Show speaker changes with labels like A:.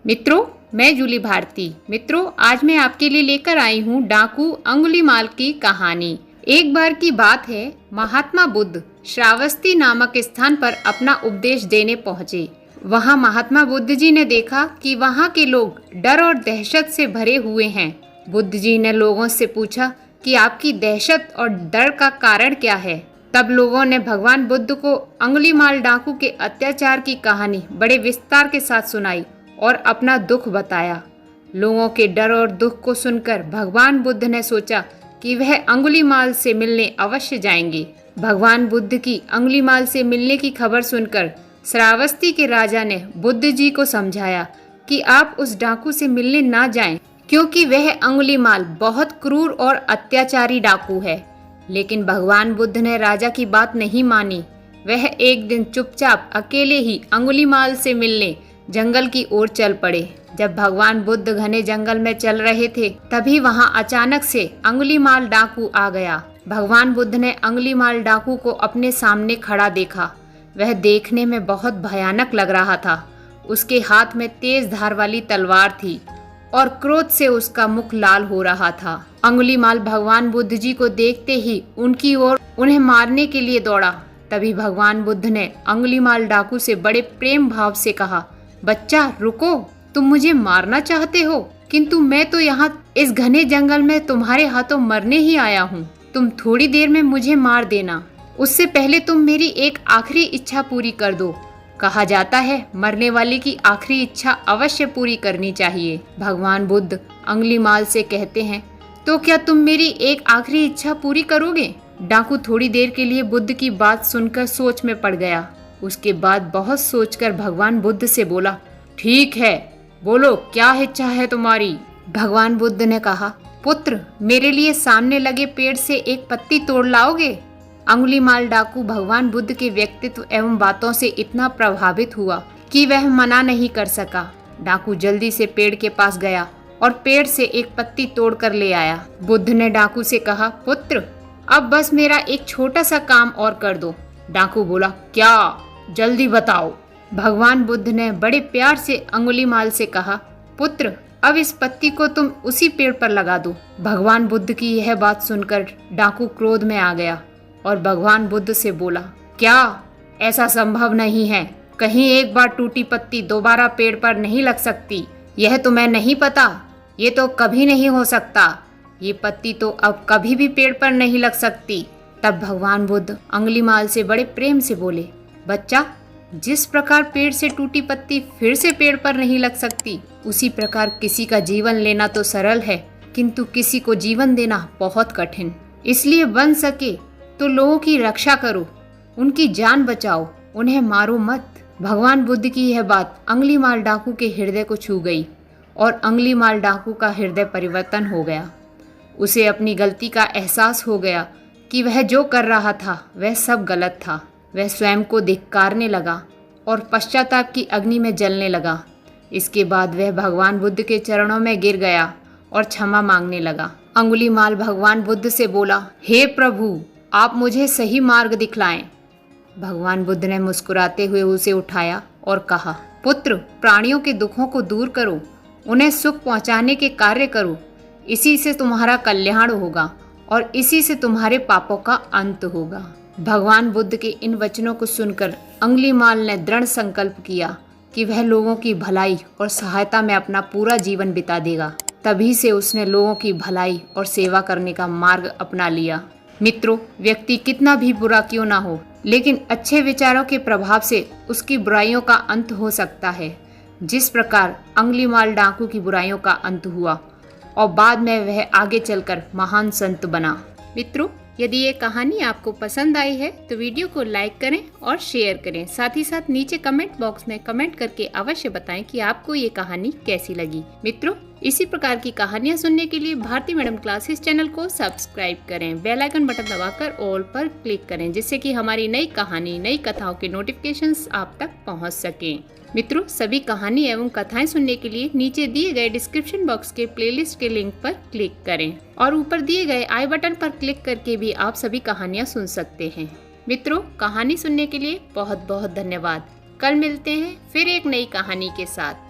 A: मित्रों, मैं जूली भारती। मित्रों, आज मैं आपके लिए लेकर आई हूँ डाकू अंगुलीमाल की कहानी। एक बार की बात है, महात्मा बुद्ध श्रावस्ती नामक स्थान पर अपना उपदेश देने पहुँचे। वहाँ महात्मा बुद्ध जी ने देखा कि वहाँ के लोग डर और दहशत से भरे हुए हैं। बुद्ध जी ने लोगों से पूछा कि आपकी दहशत और डर का कारण क्या है। तब लोगों ने भगवान बुद्ध को अंगुलीमाल डाकू के अत्याचार की कहानी बड़े विस्तार के साथ सुनाई और अपना दुख बताया। लोगों के डर और दुख को सुनकर भगवान बुद्ध ने सोचा कि वह अंगुलीमाल से मिलने अवश्य जाएंगे। भगवान बुद्ध की अंगुलीमाल से मिलने की खबर सुनकर श्रावस्ती के राजा ने बुद्ध जी को समझाया कि आप उस डाकू से मिलने ना जाएं, क्योंकि वह अंगुलीमाल बहुत क्रूर और अत्याचारी डाकू है। लेकिन भगवान बुद्ध ने राजा की बात नहीं मानी। वह एक दिन चुपचाप अकेले ही अंगुलीमाल से मिलने जंगल की ओर चल पड़े। जब भगवान बुद्ध घने जंगल में चल रहे थे, तभी वहां अचानक से अंगुलीमाल डाकू आ गया। भगवान बुद्ध ने अंगुलीमाल डाकू को अपने सामने खड़ा देखा। वह देखने में बहुत भयानक लग रहा था। उसके हाथ में तेज धार वाली तलवार थी और क्रोध से उसका मुख लाल हो रहा था। अंगुलीमाल भगवान बुद्ध जी को देखते ही उनकी ओर उन्हें मारने के लिए दौड़ा। तभी भगवान बुद्ध ने अंगुलीमाल डाकू से बड़े प्रेम भाव से कहा, बच्चा रुको, तुम मुझे मारना चाहते हो, किंतु मैं तो यहाँ इस घने जंगल में तुम्हारे हाथों मरने ही आया हूँ। तुम थोड़ी देर में मुझे मार देना, उससे पहले तुम मेरी एक आखिरी इच्छा पूरी कर दो। कहा जाता है, मरने वाले की आखिरी इच्छा अवश्य पूरी करनी चाहिए। भगवान बुद्ध अंगुलीमाल से कहते हैं, तो क्या तुम मेरी एक आखिरी इच्छा पूरी करोगे? डाकू थोड़ी देर के लिए बुद्ध की बात सुनकर सोच में पड़ गया। उसके बाद बहुत सोचकर भगवान बुद्ध से बोला, ठीक है, बोलो क्या इच्छा है तुम्हारी? भगवान बुद्ध ने कहा, पुत्र, मेरे लिए सामने लगे पेड़ से एक पत्ती तोड़ लाओगे? अंगुलीमाल डाकू भगवान बुद्ध के व्यक्तित्व एवं बातों से इतना प्रभावित हुआ कि वह मना नहीं कर सका। डाकू जल्दी से पेड़ के पास गया और पेड़ से एक पत्ती तोड़ कर ले आया। बुद्ध ने डाकू से कहा, पुत्र, अब बस मेरा एक छोटा सा काम और कर दो। डाकू बोला, क्या? जल्दी बताओ। भगवान बुद्ध ने बड़े प्यार से अंगुलीमाल से कहा, पुत्र, अब इस पत्ती को तुम उसी पेड़ पर लगा दो। भगवान बुद्ध की यह बात सुनकर डाकू क्रोध में आ गया और भगवान बुद्ध से बोला, क्या? ऐसा संभव नहीं है। कहीं एक बार टूटी पत्ती दोबारा पेड़ पर नहीं लग सकती। यह तुम्हें नहीं पता? ये तो कभी नहीं हो सकता। ये पत्ती तो अब कभी भी पेड़ पर नहीं लग सकती। तब भगवान बुद्ध अंगुलीमाल से बड़े प्रेम से बोले, बच्चा, जिस प्रकार पेड़ से टूटी पत्ती फिर से पेड़ पर नहीं लग सकती, उसी प्रकार किसी का जीवन लेना तो सरल है, किंतु किसी को जीवन देना बहुत कठिन। इसलिए बन सके तो लोगों की रक्षा करो, उनकी जान बचाओ, उन्हें मारो मत। भगवान बुद्ध की यह बात अंगुलीमाल डाकू के हृदय को छू गई और अंगुलीमाल डाकू का हृदय परिवर्तन हो गया। उसे अपनी गलती का एहसास हो गया कि वह जो कर रहा था वह सब गलत था। वह स्वयं को धिक्कारने लगा और पश्चाताप की अग्नि में जलने लगा। इसके बाद वह भगवान बुद्ध के चरणों में गिर गया और क्षमा मांगने लगा। अंगुलीमाल भगवान बुद्ध से बोला, हे प्रभु, आप मुझे सही मार्ग दिखलाएं। भगवान बुद्ध ने मुस्कुराते हुए उसे उठाया और कहा, पुत्र, प्राणियों के दुखों को दूर करो, उन्हें सुख पहुंचाने के कार्य करो। इसी से तुम्हारा कल्याण होगा और इसी से तुम्हारे पापों का अंत होगा। भगवान बुद्ध के इन वचनों को सुनकर अंगुलीमाल ने दृढ़ संकल्प किया कि वह लोगों की भलाई और सहायता में अपना पूरा जीवन बिता देगा। तभी से उसने लोगों की भलाई और सेवा करने का मार्ग अपना लिया। मित्रों, व्यक्ति कितना भी बुरा क्यों ना हो, लेकिन अच्छे विचारों के प्रभाव से उसकी बुराइयों का अंत हो सकता है। जिस प्रकार अंगुलीमाल डाकू की बुराइयों का अंत हुआ और बाद में वह आगे चलकर महान संत बना। मित्रों, यदि ये कहानी आपको पसंद आई है तो वीडियो को लाइक करें और शेयर करें। साथ ही साथ नीचे कमेंट बॉक्स में कमेंट करके अवश्य बताएं कि आपको ये कहानी कैसी लगी। मित्रों, इसी प्रकार की कहानियाँ सुनने के लिए भारती मैडम क्लासेस चैनल को सब्सक्राइब करें। बेल आइकन बटन दबाकर ऑल पर क्लिक करें, जिससे कि हमारी नई कहानी, नई कथाओं के नोटिफिकेशंस आप तक पहुँच सकें। मित्रों, सभी कहानी एवं कथाएं सुनने के लिए नीचे दिए गए डिस्क्रिप्शन बॉक्स के प्लेलिस्ट के लिंक पर क्लिक करें और ऊपर दिए गए आई बटन पर क्लिक करके भी आप सभी कहानियां सुन सकते हैं। मित्रों, कहानी सुनने के लिए बहुत बहुत धन्यवाद। कल मिलते हैं फिर एक नई कहानी के साथ।